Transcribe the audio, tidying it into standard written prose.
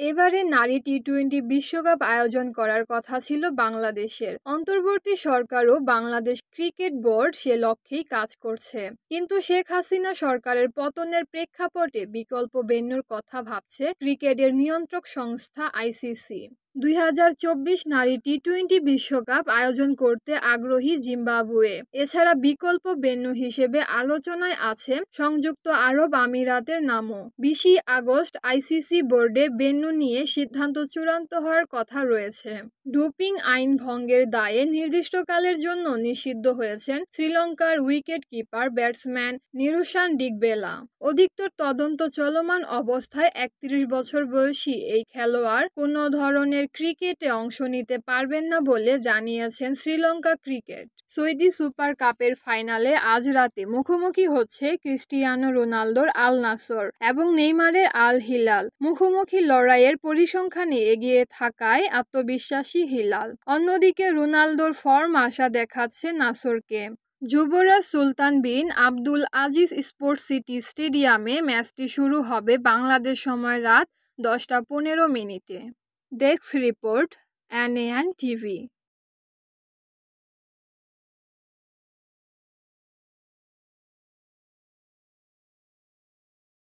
এবারে নারী টি-20 বিশ্বকাপ আয়োজন করার কথা ছিল বাংলাদেশের। অন্তর্বর্তী সরকারও বাংলাদেশ ক্রিকেট বোর্ড সে লক্ষ্যেই কাজ করছে। কিন্তু শেখ হাসিনা সরকারের পতনের প্রেক্ষাপটে বিকল্প ভেন্যুর কথা ভাবছে ক্রিকেটের নিয়ন্ত্রক সংস্থা আইসিসি। 2024 নারী টি-20 বিশ্বকাপ আয়োজন করতে আগ্রহী জিম্বাবুয়ে। এছাড়া বিকল্প ভেন্যু হিসেবে আলোচনায় আছে সংযুক্ত আরব আমিরাতের নামও। 20 আগস্ট আইসিসি বোর্ডে ভেন্যু নিয়ে সিদ্ধান্ত চূড়ান্ত হওয়ার কথা রয়েছে। ডোপিং আইন ভঙ্গের দায়ে নির্দিষ্টকালের জন্য নিষিদ্ধ হয়েছেন শ্রীলঙ্কার উইকেট কিপার ব্যাটসম্যান নিরুশান ডিকবেলা। অধিকতর তদন্ত চলমান অবস্থায় 31 বছর বয়সী এই খেলোয়াড় কোনো ধরনের ক্রিকেটে অংশ নিতে পারবেন না বলে জানিয়েছেন শ্রীলঙ্কা ক্রিকেট। সৌদি সুপার কাপের ফাইনালে আজ রাতে মুখোমুখি হচ্ছে ক্রিস্টিয়ানো রোনালদোর আল নাসর এবং নেইমারের আল হিলাল। মুখোমুখি লড়াইয়ের পরিসংখ্যানে এগিয়ে থাকায় আত্মবিশ্বাসী হিলাল। অন্যদিকে রোনালদোর ফর্ম আশা দেখাচ্ছে নাসরকে। যুবরাজ সুলতান বিন আব্দুল আজিজ স্পোর্টস সিটি স্টেডিয়ামে ম্যাচটি শুরু হবে বাংলাদেশ সময় রাত 10টা 15 মিনিটে। Desk report, এনএএন TV.